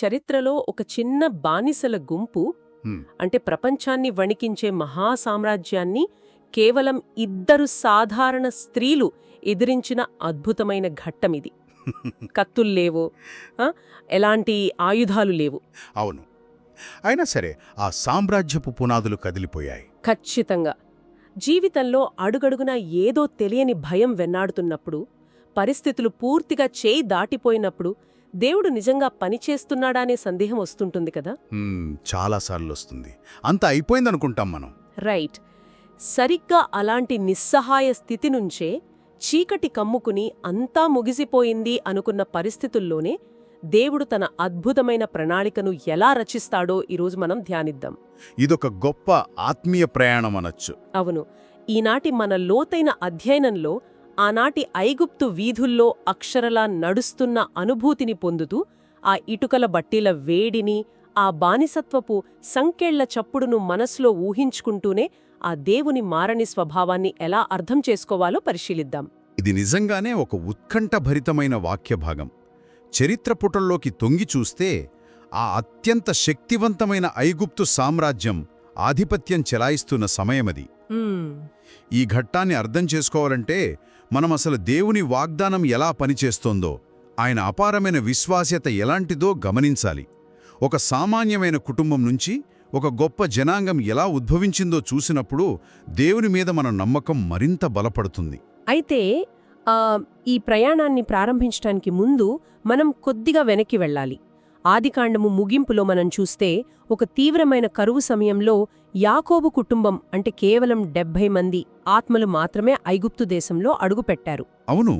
చరిత్రలో ఒక చిన్న బానిసల గుంపు హ్మ్. అంటే ప్రపంచాన్ని వణికించే మహాసామ్రాజ్యాన్ని కేవలం 2 సాధారణ స్త్రీలు ఎదిరించిన అద్భుతమైన ఘట్టమిది. కత్తుల్లేవో, ఎలాంటి ఆయుధాలు లేవు. అవును. అయినా సరే ఆ సామ్రాజ్యపు పునాదులు కదిలిపోయాయి. ఖచ్చితంగా. జీవితంలో అడుగడుగునా ఏదో తెలియని భయం వెన్నాడుతున్నప్పుడు, పరిస్థితులు పూర్తిగా చేయి దాటిపోయినప్పుడు దేవుడు నిజంగా పనిచేస్తున్నాడా అనే సందేహం వస్తుంటుంది కదా. చాలాసార్లు వస్తుంది. అంత అయిపోయిందనుకుంటాం మనం. రైట్. సరిగ్గా అలాంటి నిస్సహాయ స్థితి నుంచే చీకటి కమ్ముకుని అంతా ముగిసిపోయింది అనుకున్న పరిస్థితుల్లోనే దేవుడు తన అద్భుతమైన ప్రణాళికను ఎలా రచిస్తాడో ఈరోజు మనం ధ్యానిద్దాం. ఇదొక గొప్ప ఆత్మీయ ప్రయాణం అనొచ్చు. అవును. ఈనాటి మన లోతైన అధ్యయనంలో ఆనాటి ఐగుప్తు వీధుల్లో అక్షరలా నడుస్తున్న అనుభూతిని పొందుతూ ఆ ఇటుకల బట్టీల వేడిని, ఆ బానిసత్వపు సంకెళ్ల చప్పుడును మనసులో ఊహించుకుంటూనే ఆ దేవుని మారని స్వభావాన్ని ఎలా అర్థం చేసుకోవాలో పరిశీలిద్దాం. ఇది నిజంగానే ఒక ఉత్కంఠభరితమైన వాక్యభాగం. చరిత్ర పుటల్లోకి తొంగి చూస్తే ఆ అత్యంత శక్తివంతమైన ఐగుప్తు సామ్రాజ్యం ఆధిపత్యం చెలాయిస్తున్న సమయమది. ఈ ఘట్టాన్ని అర్థం చేసుకోవాలంటే మనం అసలు దేవుని వాగ్దానం ఎలా పనిచేస్తోందో, ఆయన అపారమైన విశ్వాస్యత ఎలాంటిదో గమనించాలి. ఒక సామాన్యమైన కుటుంబం నుంచి ఒక గొప్ప జనాంగం ఎలా ఉద్భవించిందో చూసినప్పుడు దేవుని మీద మన నమ్మకం మరింత బలపడుతుంది. అయితే ఈ ప్రయాణాన్ని ప్రారంభించడానికి ముందు మనం కొద్దిగా వెనక్కి వెళ్ళాలి. ఆదికాండము ముగింపులో మనం చూస్తే ఒక తీవ్రమైన కరువు సమయంలో యాకోబు కుటుంబం అంటే కేవలం 70 మంది ఆత్మలు మాత్రమే ఐగుప్తు దేశంలో అడుగుపెట్టారు. అవును,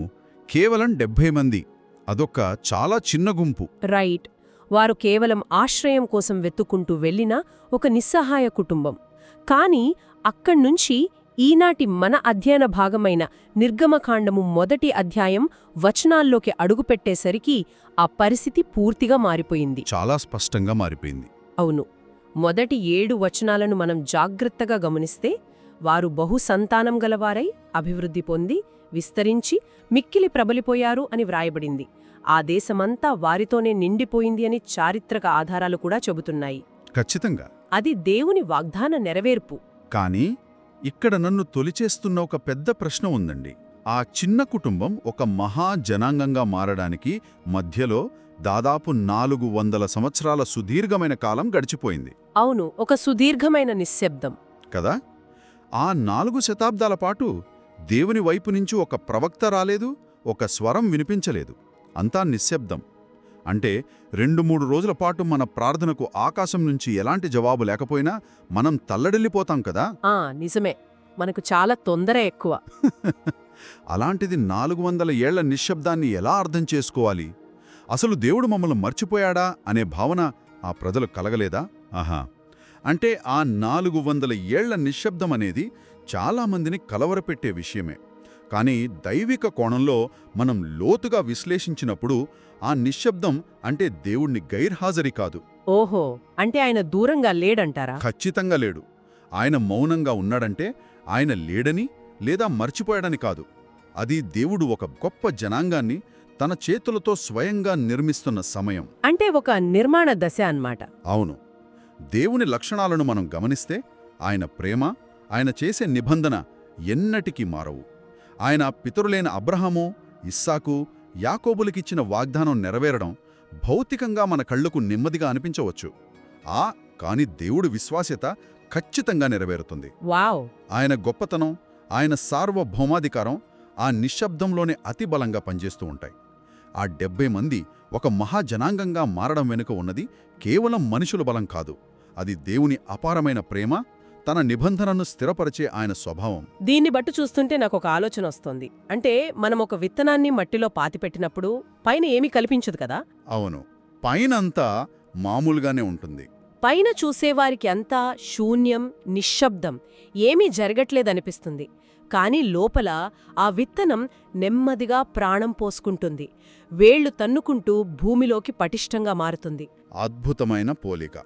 కేవలం 70 మంది. అదొక చాలా చిన్న గుంపు. రైట్. వారు కేవలం ఆశ్రయం కోసం వెతుక్కుంటూ వెళ్లిన ఒక నిస్సహాయ కుటుంబం. కాని అక్కడ్నుంచి ఈనాటి మన అధ్యయన భాగమైన నిర్గమకాండము 1వ అధ్యాయం వచనాల్లోకి అడుగుపెట్టేసరికి ఆ పరిస్థితి పూర్తిగా మారిపోయింది. చాలా స్పష్టంగా మారిపోయింది. అవును. మొదటి 7 వచనాలను మనం జాగ్రత్తగా గమనిస్తే వారు బహు సంతానం గలవారై అభివృద్ధి పొంది విస్తరించి మిక్కిలి ప్రబలిపోయారు అని వ్రాయబడింది. ఆ దేశమంతా వారితోనే నిండిపోయింది అని చారిత్రక ఆధారాలు కూడా చెబుతున్నాయి. ఖచ్చితంగా అది దేవుని వాగ్దాన నెరవేర్పు. కానీ ఇక్కడ నన్ను తొలిచేస్తున్న ఒక పెద్ద ప్రశ్న ఉందండి. ఆ చిన్న కుటుంబం ఒక మహా జనాంగంగా మారడానికి మధ్యలో దాదాపు 400 సంవత్సరాల సుదీర్ఘమైన కాలం గడిచిపోయింది. అవును, ఒక సుదీర్ఘమైన నిశ్శబ్దం కదా. ఆ 4 శతాబ్దాల పాటు దేవుని వైపు నుంచి ఒక ప్రవక్త రాలేదు, ఒక స్వరం వినిపించలేదు. అంతా నిశ్శబ్దం. అంటే 2-3 రోజుల పాటు మన ప్రార్థనకు ఆకాశం నుంచి ఎలాంటి జవాబు లేకపోయినా మనం తల్లడిల్లిపోతాం కదా. నిజమే, మనకు చాలా తొందర ఎక్కువ. అలాంటిది 400 ఏళ్ల నిశ్శబ్దాన్ని ఎలా అర్థం చేసుకోవాలి? అసలు దేవుడు మమ్మల్ని మర్చిపోయాడా అనే భావన ఆ ప్రజలు కలగలేదా? అంటే ఆ 400 ఏళ్ల నిశ్శబ్దం అనేది చాలామందిని కలవరపెట్టే విషయమే. కానీ దైవిక కోణంలో మనం లోతుగా విశ్లేషించినప్పుడు ఆ నిశ్శబ్దం అంటే దేవుణ్ణి గైర్హాజరీ కాదు. ఓహో, అంటే ఆయన దూరంగా లేడంటారా? ఖచ్చితంగా లేడు. ఆయన మౌనంగా ఉన్నాడంటే ఆయన లేడని లేదా మర్చిపోయాడని కాదు. అది దేవుడు ఒక గొప్ప జనాంగాన్ని తన చేతులతో స్వయంగా నిర్మిస్తున్న సమయం. అంటే ఒక నిర్మాణ దశ అన్నమాట. అవును. దేవుని లక్షణాలను మనం గమనిస్తే ఆయన ప్రేమ, ఆయన చేసే నిబంధన ఎన్నటికీ మారవు. ఆయన పితరులైన అబ్రహాము, ఇస్సాకు, యాకోబులకిచ్చిన వాగ్దానం నెరవేరడం భౌతికంగా మన కళ్లకు నెమ్మదిగా అనిపించవచ్చు. కాని దేవుడి విశ్వాస్యత ఖచ్చితంగా నెరవేరుతుంది. వావ్! ఆయన గొప్పతనం, ఆయన సార్వభౌమాధికారం ఆ నిశ్శబ్దంలోనే అతి బలంగా పనిచేస్తూ ఉంటాయి. ఆ 70 మంది ఒక మహాజనాంగంగా మారడం వెనుక ఉన్నది కేవలం మనుషుల బలం కాదు. అది దేవుని అపారమైన ప్రేమ, తన నిబంధనను స్థిరపరిచే ఆయన స్వభావం. దీన్ని బట్టి చూస్తుంటే నాకు ఒక ఆలోచన వస్తోంది. అంటే మనం ఒక విత్తనాన్ని మట్టిలో పాతిపెట్టినప్పుడు పైన ఏమీ కల్పించదు కదా. అవును, పైనంతా మామూలుగానే ఉంటుంది. పైన చూసేవారికి అంతా శూన్యం, నిశ్శబ్దం, ఏమీ జరగట్లేదనిపిస్తుంది. కాని లోపల ఆ విత్తనం నెమ్మదిగా ప్రాణం పోసుకుంటుంది. వేళ్లు తన్నుకుంటూ భూమిలోకి పటిష్టంగా మారుతుంది. అద్భుతమైన పోలిక.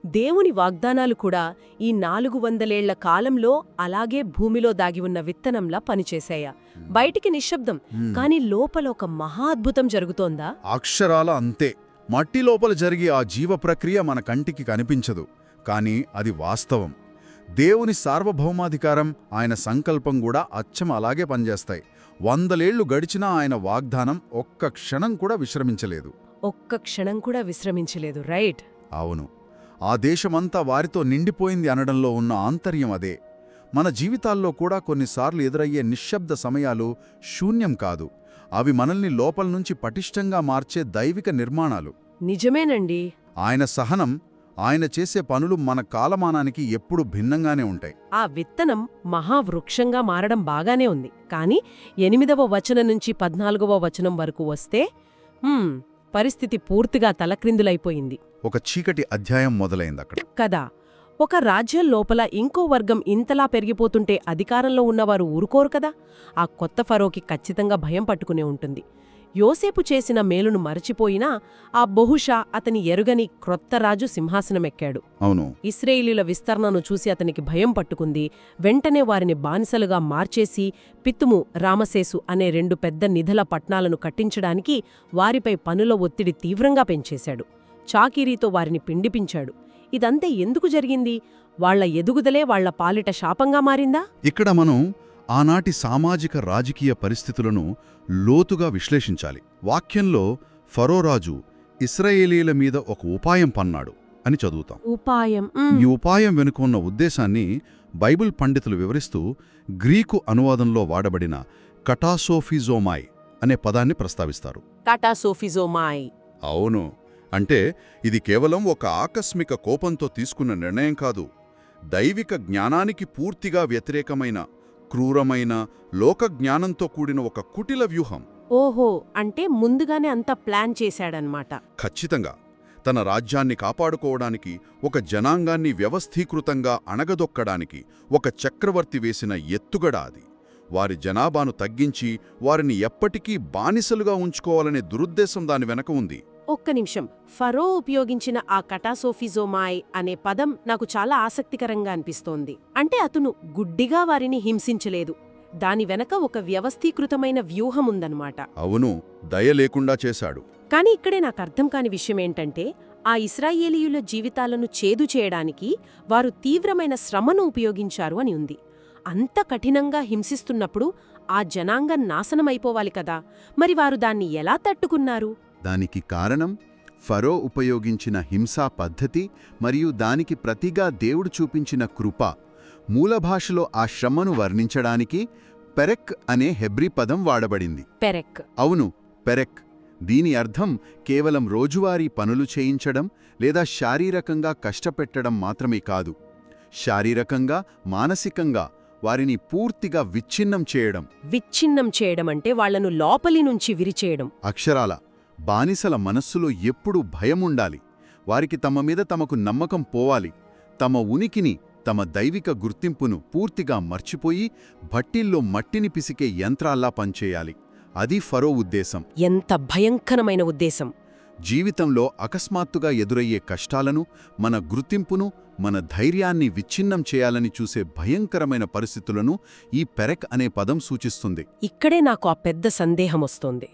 దేవుని వాగ్దానాలు కూడా ఈ 400 ఏళ్ల కాలంలో అలాగే భూమిలో దాగి ఉన్న విత్తనంలా పనిచేశాయా? బయటికి నిశ్శబ్దం, కాని లోపల ఒక మహా అద్భుతం జరుగుతోందా? అక్షరాల అంతే. మట్టి లోపల జరిగే ఆ జీవ ప్రక్రియ మన కంటికి కనిపించదు, కానీ అది వాస్తవం. దేవుని సార్వభౌమాధికారం, ఆయన సంకల్పం కూడా అచ్చం అలాగే పనిచేస్తాయి. 100 ఏళ్లు గడిచినా ఆయన వాగ్దానం ఒక్క క్షణం కూడా విశ్రమించలేదు. ఒక్క క్షణం కూడా విశ్రమించలేదు, రైట్? అవును, ఆ దేశమంతా వారితో నిండిపోయింది అనడంలో ఉన్న ఆంతర్యం అదే. మన జీవితాల్లో కూడా కొన్నిసార్లు ఎదురయ్యే నిశ్శబ్ద సమయాలు శూన్యం కాదు. అవి మనల్ని లోపల్నుంచి పటిష్టంగా మార్చే దైవిక నిర్మాణాలు. నిజమేనండి. ఆయన సహనం, ఆయన చేసే పనులు మన కాలమానానికి ఎప్పుడూ భిన్నంగానే ఉంటాయి. ఆ విత్తనం మహావృక్షంగా మారడం బాగానే ఉంది, కాని 8వ వచనం నుంచి 14వ వచనం వరకు వస్తే పరిస్థితి పూర్తిగా తలక్రిందులైపోయింది. ఒక చీకటి అధ్యాయం మొదలైందక్కడ కదా. ఒక రాజ్యం లోపల ఇంకో వర్గం ఇంతలా పెరిగిపోతుంటే అధికారంలో ఉన్నవారు ఊరుకోరు కదా. ఆ కొత్త ఫరోకి ఖచ్చితంగా భయం పట్టుకునే ఉంటుంది. యోసేపు చేసిన మేలును మరచిపోయినా ఆ బహుశా అతని ఎరుగని క్రొత్త రాజు సింహాసనమెక్కాడు. అవును, ఇశ్రాయేలీల విస్తరణను చూసి అతనికి భయం పట్టుకుంది. వెంటనే వారిని బానిసలుగా మార్చేసి పిత్తుము, రామసేసు అనే 2 పెద్ద నిధుల పట్నాలను కట్టించడానికి వారిపై పనుల ఒత్తిడి తీవ్రంగా పెంచేశాడు. చాకిరీతో వారిని పిండిపించాడు. ఇదంతా ఎందుకు జరిగింది? వాళ్ల ఎదుగుదలే వాళ్ల పాలిట శాపంగా మారిందా? ఇక్కడ మనం ఆనాటి సామాజిక రాజకీయ పరిస్థితులను లోతుగా విశ్లేషించాలి. వాక్యంలో ఫరోరాజు ఇశ్రాయేలీల మీద ఒక ఉపాయం పన్నాడు అని చదువుతాం. ఉపాయం? ఈ ఉపాయం వెనుక ఉన్న ఉద్దేశాన్ని బైబిల్ పండితులు వివరిస్తూ గ్రీకు అనువాదంలో వాడబడిన కటాసోఫిజోమాయ్ అనే పదాన్ని ప్రస్తావిస్తారు. కటాసోఫిజోమాయ్. అవును, అంటే ఇది కేవలం ఒక ఆకస్మిక కోపంతో తీసుకున్న నిర్ణయం కాదు. దైవిక జ్ఞానానికి పూర్తిగా వ్యతిరేకమైన, క్రూరమైన, లోకజ్ఞానంతో కూడిన ఒక కుటిల వ్యూహం. ఓహో, అంటే ముందుగానే అంతా ప్లాన్ చేశాడనమాట. ఖచ్చితంగా. తన రాజ్యాన్ని కాపాడుకోవడానికి, ఒక జనాంగాన్ని వ్యవస్థీకృతంగా అణగదొక్కడానికి ఒక చక్రవర్తి వేసిన ఎత్తుగడ అది. వారి జనాభాను తగ్గించి వారిని ఎప్పటికీ బానిసలుగా ఉంచుకోవాలనే దురుద్దేశం దాని వెనక ఉంది. ఒక్క నిమిషం. ఫరో ఉపయోగించిన ఆ కటాసోఫిజోమాయ్ అనే పదం నాకు చాలా ఆసక్తికరంగా అనిపిస్తోంది. అంటే అతను గుడ్డిగా వారిని హింసించలేదు, దాని వెనక ఒక వ్యవస్థీకృతమైన వ్యూహముందన్నమాట. అవును, దయ లేకుండా చేశాడు. కాని ఇక్కడే నాకర్థం కాని విషయమేంటంటే, ఆ ఇశ్రాయేలీయుల జీవితాలను చేదు చేయడానికి వారు తీవ్రమైన శ్రమను ఉపయోగించారు అని ఉంది. అంత కఠినంగా హింసిస్తున్నప్పుడు ఆ జనాంగం నాశనమైపోవాలి కదా. మరి వారు దాన్ని ఎలా తట్టుకున్నారు? దానికి కారణం ఫరో ఉపయోగించిన హింసా పద్ధతి మరియు దానికి ప్రతిగా దేవుడు చూపించిన కృప. మూలభాషలో ఆ శ్రమను వర్ణించడానికి పెరెక్ అనే హెబ్రీ పదం వాడబడింది. పెరెక్? అవును, పెరెక్. దీని అర్థం కేవలం రోజువారీ పనులు చేయించడం లేదా శారీరకంగా కష్టపెట్టడం మాత్రమే కాదు. శారీరకంగా, మానసికంగా వారిని పూర్తిగా విచ్ఛిన్నం చేయడం. విచ్ఛిన్నం చేయడం అంటే వాళ్లను లోపలి నుంచి విరిచేయడం. అక్షరాల బానిసల మనస్సులో ఎప్పుడూ భయముండాలి. వారికి తమ మీద తమకు నమ్మకం పోవాలి. తమ ఉనికిని, తమ దైవిక గుర్తింపును పూర్తిగా మర్చిపోయి భట్టిల్లో మట్టిని పిసికే యంత్రాల్లా పనిచేయాలి. అది ఫరో ఉద్దేశం. ఎంత భయంకరమైన ఉద్దేశం! జీవితంలో అకస్మాత్తుగా ఎదురయ్యే కష్టాలను, మన గుర్తింపును, మన ధైర్యాన్ని విచ్ఛిన్నం చేయాలని చూసే భయంకరమైన పరిస్థితులను ఈ పెరెక్ అనే పదం సూచిస్తుంది. ఇక్కడే నాకు ఆ పెద్ద సందేహమొస్తోంది.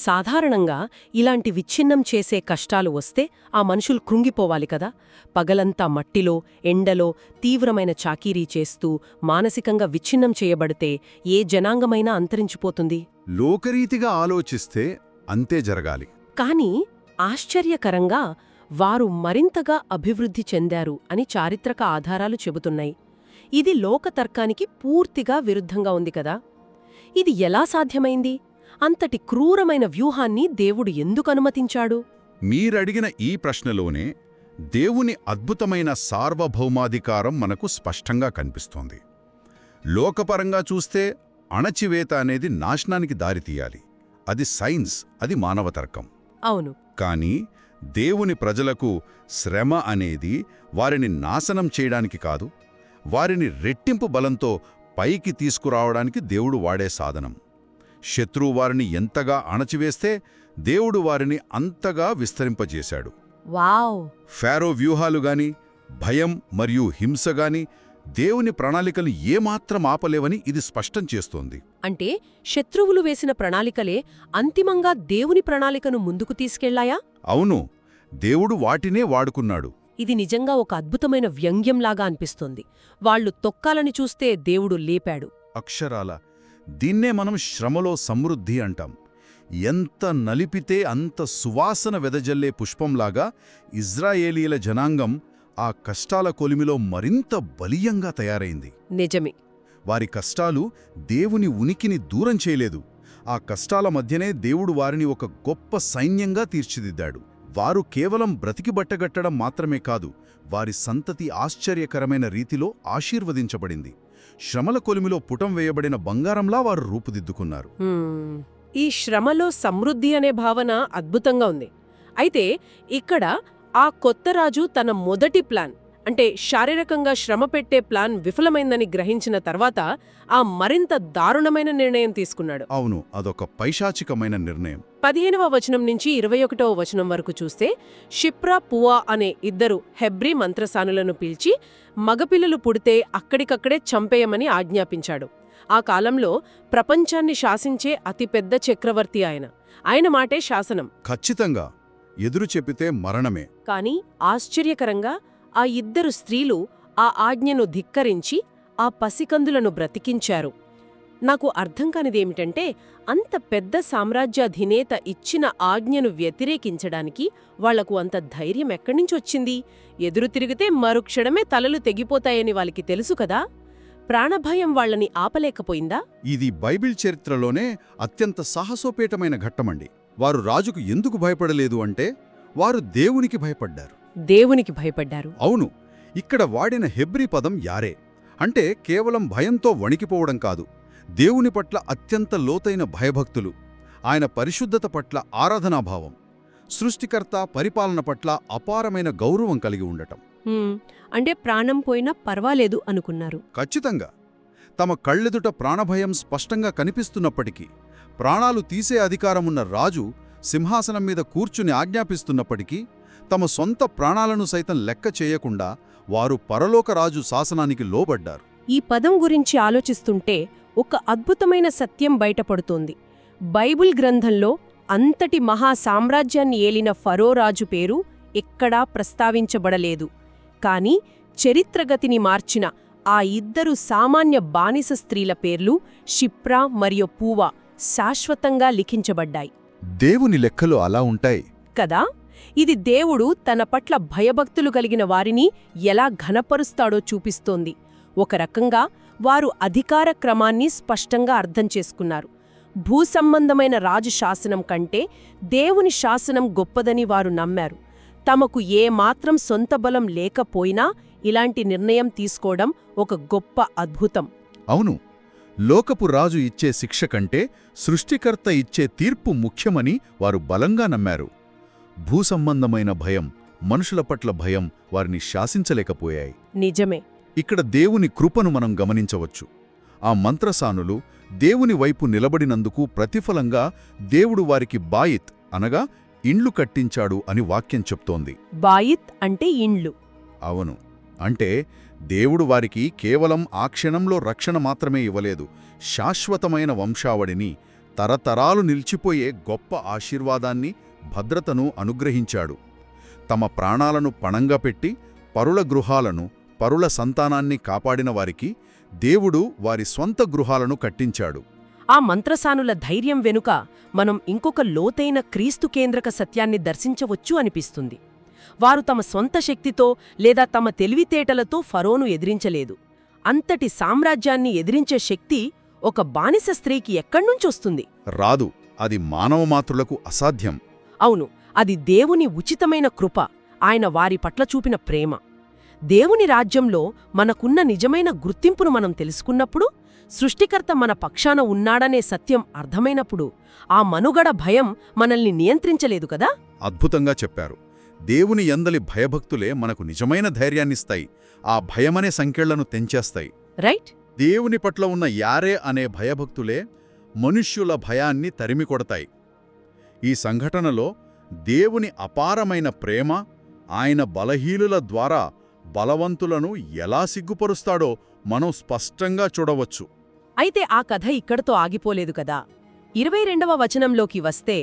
సాధారణంగా ఇలాంటి విచ్ఛిన్నం చేసే కష్టాలు వస్తే ఆ మనుషులు కృంగిపోవాలి కదా. పగలంతా మట్టిలో, ఎండలో తీవ్రమైన చాకీరీ చేస్తూ మానసికంగా విచ్ఛిన్నం చేయబడితే ఏ జనాంగమైనా అంతరించిపోతుంది. లోకరీతిగా ఆలోచిస్తే అంతే జరగాలి. కాని ఆశ్చర్యకరంగా వారు మరింతగా అభివృద్ధి చెందారు అని చారిత్రక ఆధారాలు చెబుతున్నాయి. ఇది లోకతర్కానికి పూర్తిగా విరుద్ధంగా ఉంది కదా. ఇది ఎలా సాధ్యమైంది? అంతటి క్రూరమైన వ్యూహాన్ని దేవుడు ఎందుకు అనుమతించాడు? మీరడిగిన ఈ ప్రశ్నలోనే దేవుని అద్భుతమైన సార్వభౌమాధికారం మనకు స్పష్టంగా కనిపిస్తోంది. లోకపరంగా చూస్తే అణచివేత అనేది నాశనానికి దారితీయాలి. అది సైన్స్, అది మానవతర్కం. అవును. కానీ దేవుని ప్రజలకు శ్రమ అనేది వారిని నాశనం చేయడానికి కాదు, వారిని రెట్టింపు బలంతో పైకి తీసుకురావడానికి దేవుడు వాడే సాధనం. శత్రువు వారిని ఎంతగా అణచివేస్తే దేవుడు వారిని అంతగా విస్తరింపజేశాడు. వావ్! ఫారో వ్యూహాలుగాని, భయం మరియు హింసగాని దేవుని ప్రణాళికలు ఏమాత్రం ఆపలేవని ఇది స్పష్టం చేస్తోంది. అంటే శత్రువులు వేసిన ప్రణాళికలే అంతిమంగా దేవుని ప్రణాళికను ముందుకు తీసుకెళ్లాయా? అవును, దేవుడు వాటినే వాడుకున్నాడు. ఇది నిజంగా ఒక అద్భుతమైన వ్యంగ్యంలాగా అనిపిస్తుంది. వాళ్ళు తొక్కాలని చూస్తే దేవుడు లేపాడు. అక్షరాల దీన్నే మనం శ్రమలో సమృద్ధి అంటాం. ఎంత నలిపితే అంత సువాసన వెదజల్లే పుష్పంలాగా ఇజ్రాయేలీల జనాంగం ఆ కష్టాల కొలిమిలో మరింత బలీయంగా తయారైంది. నిజమే. వారి కష్టాలు దేవుని ఉనికిని దూరం చేయలేదు. ఆ కష్టాల మధ్యనే దేవుడు వారిని ఒక గొప్ప సైన్యంగా తీర్చిదిద్దాడు. వారు కేవలం బ్రతికిబట్టగట్టడం మాత్రమే కాదు, వారి సంతతి ఆశ్చర్యకరమైన రీతిలో ఆశీర్వదించబడింది. శ్రమల కొలిమిలో పుటం వేయబడిన బంగారంలా వారు రూపుదిద్దుకున్నారు. ఈ శ్రమలో సమృద్ధి అనే భావన అద్భుతంగా ఉంది. అయితే ఇక్కడ ఆ కొత్త రాజు తన మొదటి ప్లాన్, అంటే శారీరకంగా శ్రమ పెట్టే ప్లాన్ విఫలమైందని గ్రహించిన తర్వాత ఆ మరింత దారుణమైన నిర్ణయం తీసుకున్నాడు. అవును, అదొక పైశాచికమైన నిర్ణయం. 15వ వచనం నుంచి 21వ వచనం వరకు చూస్తే షిప్రా పువా అనే ఇద్దరు హెబ్రీ మంత్రసానులను పిలిచి మగపిల్లలు పుడితే అక్కడికక్కడే చంపేయమని ఆజ్ఞాపించాడు. ఆ కాలంలో ప్రపంచాన్ని శాసించే అతిపెద్ద చక్రవర్తి ఆయన మాటే శాసనం. ఖచ్చితంగా ఎదురు చెప్పితే మరణమే. కాని ఆశ్చర్యకరంగా ఆ ఇద్దరు స్త్రీలు ఆ ఆజ్ఞను ధిక్కరించి ఆ పసికందులను బ్రతికించారు. నాకు అర్థం కానిదేమిటంటే, అంత పెద్ద సామ్రాజ్యాధినేత ఇచ్చిన ఆజ్ఞను వ్యతిరేకించడానికి వాళ్లకు అంత ధైర్యం ఎక్కడ్నించొచ్చింది? ఎదురు తిరిగితే మరుక్షణమే తలలు తెగిపోతాయని వాళ్ళకి తెలుసు కదా. ప్రాణభయం వాళ్లని ఆపలేకపోయిందా? ఇది బైబిల్ చరిత్రలోనే అత్యంత సాహసోపేతమైన ఘట్టమండి. వారు రాజుకు ఎందుకు భయపడలేదు అంటే, వారు దేవునికి భయపడ్డారు. దేవునికి భయపడ్డారు. అవును, ఇక్కడ వాడిన హెబ్రీ పదం యారే అంటే కేవలం భయంతో వణికిపోవడం కాదు, దేవుని పట్ల అత్యంత లోతైన భయభక్తులు, ఆయన పరిశుద్ధత పట్ల ఆరాధనాభావం, సృష్టికర్త పరిపాలన పట్ల అపారమైన గౌరవం కలిగి ఉండటం. అంటే ప్రాణం పోయినా పర్వాలేదు అనుకున్నారు. ఖచ్చితంగా. తమ కళ్ళెదుట ప్రాణభయం స్పష్టంగా కనిపిస్తున్నప్పటికీ, ప్రాణాలు తీసే అధికారమున్న రాజు సింహాసనం మీద కూర్చుని ఆజ్ఞాపిస్తున్నప్పటికీ, తమ సొంత ప్రాణాలను సైతం లెక్క చేయకుండా వారు పరలోకరాజు శాసనానికి లోబడ్డారు. ఈ పదం గురించి ఆలోచిస్తుంటే ఒక అద్భుతమైన సత్యం బయటపడుతోంది. బైబిల్ గ్రంథంలో అంతటి మహా సామ్రాజ్యాన్ని ఏలిన ఫరో రాజు పేరు ఎక్కడా ప్రస్తావించబడలేదు. కాని చరిత్రగతిని మార్చిన ఆ ఇద్దరు సామాన్య బానిస స్త్రీల పేర్లు షిప్రా మరియు పూవా శాశ్వతంగా లిఖించబడ్డాయి. దేవుని లెక్కలు అలా ఉంటాయి కదా. ఇది దేవుడు తన పట్ల భయభక్తులు కలిగిన వారిని ఎలా ఘనపరుస్తాడో చూపిస్తోంది. ఒక రకంగా వారు అధికార క్రమాన్ని స్పష్టంగా అర్థం చేసుకున్నారు. భూసంబంధమైన రాజు శాసనం కంటే దేవుని శాసనం గొప్పదని వారు నమ్మారు. తమకు ఏమాత్రం సొంత బలం లేకపోయినా ఇలాంటి నిర్ణయం తీసుకోవడం ఒక గొప్ప అద్భుతం. అవును, లోకపు రాజు ఇచ్చే శిక్ష కంటే సృష్టికర్త ఇచ్చే తీర్పు ముఖ్యమని వారు బలంగా నమ్మారు. భూసంబంధమైన భయం, మనుషుల పట్ల భయం వారిని శాసించలేకపోయాయి. నిజమే. ఇక్కడ దేవుని కృపను మనం గమనించవచ్చు. ఆ మంత్రసానులు దేవుని వైపు నిలబడినందుకు ప్రతిఫలంగా దేవుడు వారికి బాయిత్ అనగా ఇండ్లు కట్టించాడు అని వాక్యం చెప్తోంది. బాయిత్ అంటే ఇండ్లు. అవును, అంటే దేవుడు వారికి కేవలం ఆ క్షణంలో రక్షణ మాత్రమే ఇవ్వలేదు, శాశ్వతమైన వంశావళిని, తరతరాలు నిలిచిపోయే గొప్ప ఆశీర్వాదాన్ని, భద్రతను అనుగ్రహించాడు. తమ ప్రాణాలను పణంగా పెట్టి పరుల గృహాలను, పరుల సంతానాన్ని కాపాడిన వారికి దేవుడు వారి స్వంత గృహాలను కట్టించాడు. ఆ మంత్రసానుల ధైర్యం వెనుక మనం ఇంకొక లోతైన క్రీస్తు కేంద్రక సత్యాన్ని దర్శించవచ్చు అనిపిస్తుంది. వారు తమ స్వంత శక్తితో లేదా తమ తెలివితేటలతో ఫరోను ఎదిరించలేదు. అంతటి సామ్రాజ్యాన్ని ఎదిరించే శక్తి ఒక బానిస స్త్రీకి ఎక్కడ్నుంచొస్తుంది? రాదు. అది మానవమాతృలకు అసాధ్యం. అవును, అది దేవుని ఉచితమైన కృప, ఆయన వారి పట్ల చూపిన ప్రేమ. దేవుని రాజ్యంలో మనకున్న నిజమైన గుర్తింపును మనం తెలుసుకున్నప్పుడు, సృష్టికర్త మన పక్షాన ఉన్నాడనే సత్యం అర్థమైనప్పుడు, ఆ మనుగడ భయం మనల్ని నియంత్రించలేదు కదా. అద్భుతంగా చెప్పారు. దేవుని యందలి భయభక్తులే మనకు నిజమైన ధైర్యాన్నిస్తాయి, ఆ భయమనే సంకెళ్లను తెంచేస్తాయి. రైట్. దేవుని పట్ల ఉన్న యారే అనే భయభక్తులే మనుష్యుల భయాన్ని తరిమికొడతాయి. ఈ సంఘటనలో దేవుని అపారమైన ప్రేమ, ఆయన బలహీనుల ద్వారా బలవంతులను ఎలా సిగ్గుపరుస్తాడో మనం స్పష్టంగా చూడవచ్చు. అయితే ఆ కథ ఇక్కడితో ఆగిపోలేదు కదా. 22వ వచనంలోకి వస్తే,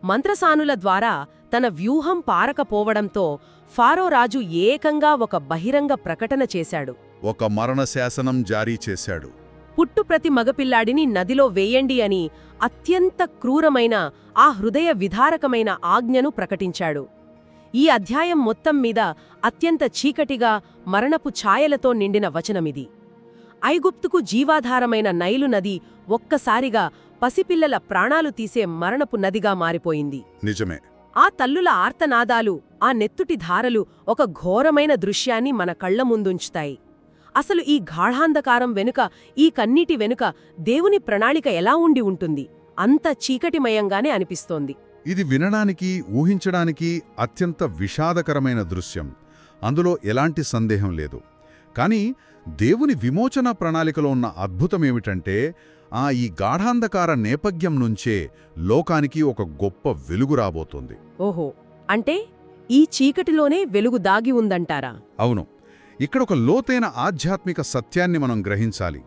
మంత్రసానుల ద్వారా తన వ్యూహం పారకపోవడంతో ఫారో రాజు ఏకంగా ఒక బహిరంగ ప్రకటన చేశాడు. ఒక మరణ శాసనం జారీ చేశాడు. పుట్టుప్రతి మగపిల్లాడిని నదిలో వేయండి అని అత్యంత క్రూరమైన ఆ హృదయ విదారకమైన ఆజ్ఞను ప్రకటించాడు. ఈ అధ్యాయం మొత్తం మీద అత్యంత చీకటిగా మరణపు ఛాయలతో నిండిన వచనమిది. ఐగుప్తుకు జీవాధారమైన నైలు నది ఒక్కసారిగా పసిపిల్లల ప్రాణాలు తీసే మరణపు నదిగా మారిపోయింది. నిజమే. ఆ తల్లుల ఆర్తనాదాలు, ఆ నెత్తుటి ధారలు ఒక ఘోరమైన దృశ్యాన్ని మన కళ్ల ముందుంచుతాయి. అసలు ఈ గాఢాంధకారం వెనుక, ఈ కన్నీటి వెనుక దేవుని ప్రణాళిక ఎలా ఉండి ఉంటుంది? అంత చీకటిమయంగానే అనిపిస్తోంది. ఇది వినడానికి, ఊహించడానికి అత్యంత విషాదకరమైన దృశ్యం. అందులో ఎలాంటి సందేహం లేదు. కానీ దేవుని విమోచన ప్రణాళికలో ఉన్న అద్భుతమేమిటంటే, ఈ గాఢాంధకార నేపథ్యం నుంచే లోకానికి ఒక గొప్ప వెలుగు రాబోతోంది. ఓహో, అంటే ఈ చీకటిలోనే వెలుగు దాగి ఉందంటారా? అవును. ఇక్కడ ఒక లోతైన ఆధ్యాత్మిక సత్యాన్ని మనం గ్రహించాలి.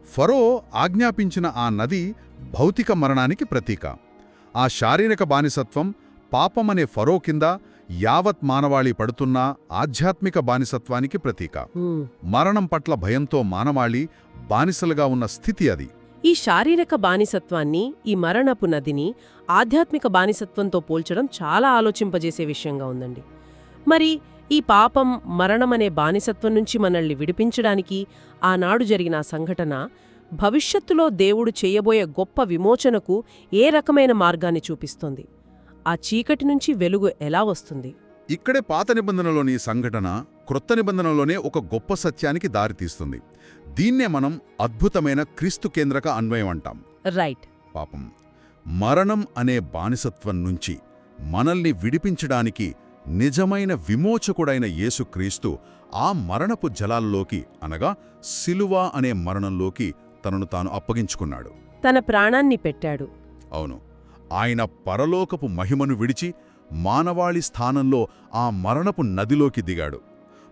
ఫరో ఆజ్ఞాపించిన ఆ నది భౌతిక మరణానికి ప్రతీక. ఆ శారీరక బానిసత్వం, పాపమనే ఫరో కింద యావత్ మానవాళి పడుతున్న ఆధ్యాత్మిక బానిసత్వానికి ప్రతీక. మరణం పట్ల భయంతో మానవాళి బానిసలుగా ఉన్న స్థితి అది. ఈ శారీరక బానిసత్వాన్ని, ఈ మరణపు నదిని ఆధ్యాత్మిక బానిసత్వంతో పోల్చడం చాలా ఆలోచింపజేసే విషయంగా ఉందండి. మరి ఈ పాపం, మరణమనే బానిసత్వం నుంచి మనల్ని విడిపించడానికి ఆనాడు జరిగిన సంఘటన భవిష్యత్తులో దేవుడు చేయబోయే గొప్ప విమోచనకు ఏ రకమైన మార్గాన్ని చూపిస్తోంది? ఆ చీకటి నుంచి వెలుగు ఎలా వస్తుంది? ఇక్కడే పాత నిబంధనలోని సంఘటన క్రొత్త నిబంధనలోనే ఒక గొప్ప సత్యానికి దారితీస్తుంది. దీన్నే మనం అద్భుతమైన క్రీస్తు కేంద్రక అన్వయం అంటాం. రైట్. పాపం, మరణం అనే బానిసత్వం నుంచి మనల్ని విడిపించడానికి నిజమైన విమోచకుడైన యేసుక్రీస్తు ఆ మరణపు జలాల్లోకి, అనగా సిలువ అనే మరణంలోకి తనను తాను అప్పగించుకున్నాడు. తన ప్రాణాన్ని పెట్టాడు. అవును. ఆయన పరలోకపు మహిమను విడిచి మానవాళి స్థానంలో ఆ మరణపు నదిలోకి దిగాడు.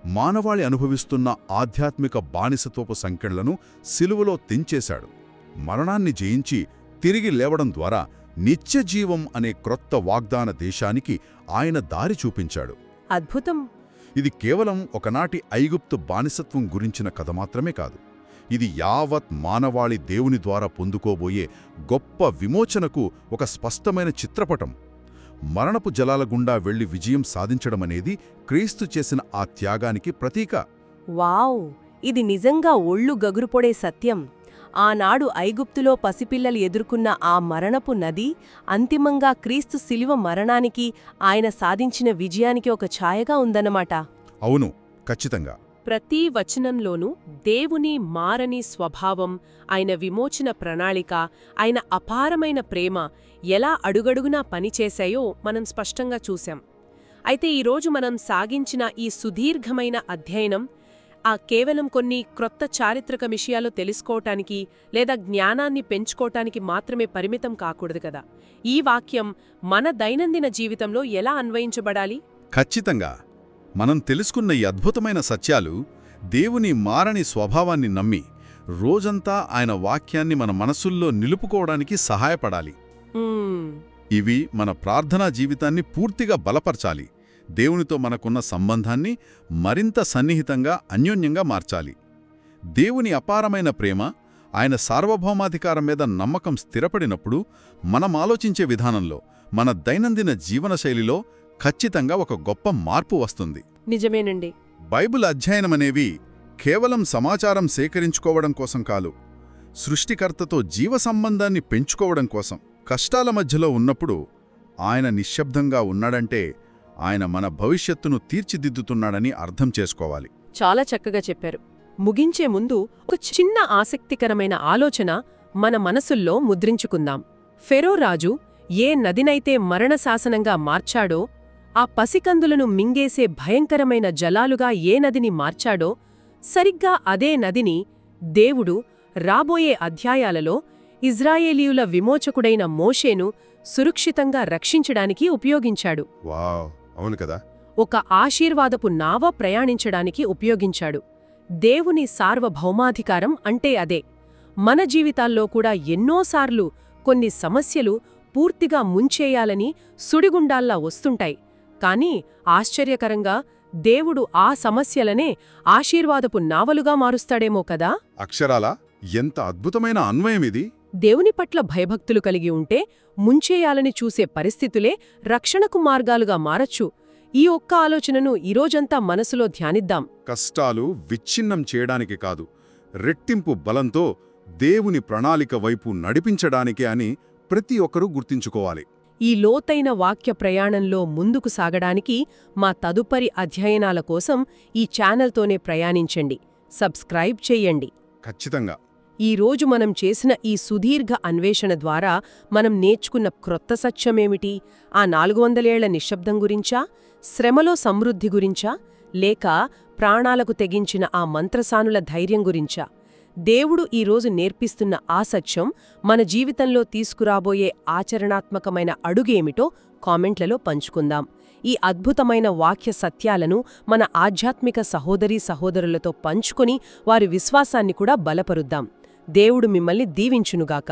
మానవాళి అనుభవిస్తున్న ఆధ్యాత్మిక బానిసత్వపు సంకెళ్లను సిలువలో తెంచేశాడు. మరణాన్ని జయించి తిరిగి లేవడం ద్వారా నిత్యజీవం అనే క్రొత్త వాగ్దాన దేశానికి ఆయన దారి చూపించాడు. అద్భుతం. ఇది కేవలం ఒకనాటి ఐగుప్తు బానిసత్వం గురించిన కథ మాత్రమే కాదు. ఇది యావత్ మానవాళి దేవుని ద్వారా పొందుకోబోయే గొప్ప విమోచనకు ఒక స్పష్టమైన చిత్రపటం. మరణపు జలాల గుండా వెళ్లి విజయం సాధించడమనేది క్రీస్తు చేసిన ఆ త్యాగానికి ప్రతీక. వావ్! ఇది నిజంగా ఒళ్ళు గగురుపొడే సత్యం. ఆనాడు ఐగుప్తులో పసిపిల్లలు ఎదుర్కొన్న ఆ మరణపు నది అంతిమంగా క్రీస్తు శిలువ మరణానికి, ఆయన సాధించిన విజయానికి ఒక ఛాయగా ఉందన్నమాట. అవును, ఖచ్చితంగా. ప్రతి వచనంలోనూ దేవుని మారని స్వభావం, ఆయన విమోచన ప్రణాళిక, ఆయన అపారమైన ప్రేమ ఎలా అడుగడుగునా పనిచేశాయో మనం స్పష్టంగా చూశాం. అయితే ఈరోజు మనం సాగించిన ఈ సుదీర్ఘమైన అధ్యయనం కేవలం కొన్ని క్రొత్త చారిత్రక విషయాలు తెలుసుకోవటానికి లేదా జ్ఞానాన్ని పెంచుకోవటానికి మాత్రమే పరిమితం కాకూడదు కదా. ఈ వాక్యం మన దైనందిన జీవితంలో ఎలా అన్వయించబడాలి? ఖచ్చితంగా. మనం తెలుసుకున్న ఈ అద్భుతమైన సత్యాలు దేవుని మారని స్వభావాన్ని నమ్మి రోజంతా ఆయన వాక్యాన్ని మన మనసుల్లో నిలుపుకోవడానికి సహాయపడాలి. ఇవి మన ప్రార్థనా జీవితాన్ని పూర్తిగా బలపరచాలి. దేవునితో మనకున్న సంబంధాన్ని మరింత సన్నిహితంగా, అన్యోన్యంగా మార్చాలి. దేవుని అపారమైన ప్రేమ, ఆయన సార్వభౌమాధికారం మీద నమ్మకం స్థిరపడినప్పుడు మనం ఆలోచించే విధానంలో, మన దైనందిన జీవనశైలిలో ఖచ్చితంగా ఒక గొప్ప మార్పు వస్తుంది. నిజమేనండి. బైబిల్ అధ్యయనమనేవి కేవలం సమాచారం సేకరించుకోవడం కోసం కాదు, సృష్టికర్తతో జీవ సంబంధాన్ని పెంచుకోవడం కోసం. కష్టాల మధ్యలో ఉన్నప్పుడు ఆయన నిశ్శబ్దంగా ఉన్నాడంటే ఆయన మన భవిష్యత్తును తీర్చిదిద్దుతున్నాడని అర్థం చేసుకోవాలి. చాలా చక్కగా చెప్పారు. ముగించే ముందు ఒక చిన్న ఆసక్తికరమైన ఆలోచన మన మనసుల్లో ముద్రించుకుందాం. ఫెరో రాజు ఏ నదినైతే మరణశాసనంగా మార్చాడో, ఆ పసికందులను మింగేసే భయంకరమైన జలాలుగా ఏ నదిని మార్చాడో, సరిగ్గా అదే నదిని దేవుడు రాబోయే అధ్యాయాలలో ఇజ్రాయేలీయుల విమోచకుడైన మోషేను సురక్షితంగా రక్షించడానికి ఉపయోగించాడు. వావ్, అవును కదా. ఒక ఆశీర్వాదపు నావ ప్రయాణించడానికి ఉపయోగించాడు. దేవుని సార్వభౌమాధికారం అంటే అదే. మన జీవితాల్లో కూడా ఎన్నోసార్లు కొన్ని సమస్యలు పూర్తిగా ముంచేయాలని సుడిగుండాల్లా వస్తుంటాయి. కానీ ఆశ్చర్యకరంగా దేవుడు ఆ సమస్యలనే ఆశీర్వాదపు నావలుగా మారుస్తాడేమో కదా. అక్షరాలా ఎంత అద్భుతమైన అన్వయమిది! దేవుని పట్ల భయభక్తులు కలిగి ఉంటే ముంచేయాలని చూసే పరిస్థితులే రక్షణకు మార్గాలుగా మారచ్చు. ఈ ఒక్క ఆలోచనను ఈరోజంతా మనసులో ధ్యానిద్దాం. కష్టాలు విచ్ఛిన్నం చేయడానికి కాదు, రెట్టింపు బలంతో దేవుని ప్రణాళిక వైపు నడిపించడానికే అని ప్రతి ఒక్కరూ గుర్తించుకోవాలి. ఈ లోతైన వాక్య ప్రయాణంలో ముందుకు సాగడానికి మా తదుపరి అధ్యయనాల కోసం ఈ ఛానల్తోనే ప్రయాణించండి. సబ్స్క్రైబ్ చెయ్యండి. ఖచ్చితంగా. ఈ రోజు మనం చేసిన ఈ సుదీర్ఘ అన్వేషణ ద్వారా మనం నేర్చుకున్న క్రొత్త సత్యమేమిటి? ఆ 400 ఏళ్ల నిశ్శబ్దం గురించా, శ్రమలో సమృద్ధి గురించా, లేక ప్రాణాలకు తెగించిన ఆ మంత్రసానుల ధైర్యం గురించా? దేవుడు ఈరోజు నేర్పిస్తున్న ఆ సత్యం మన జీవితంలో తీసుకురాబోయే ఆచరణాత్మకమైన అడుగేమిటో కామెంట్లలో పంచుకుందాం. ఈ అద్భుతమైన వాక్య సత్యాలను మన ఆధ్యాత్మిక సహోదరీ సహోదరులతో పంచుకొని వారి విశ్వాసాన్ని కూడా బలపరుద్దాం. దేవుడు మిమ్మల్ని దీవించునుగాక.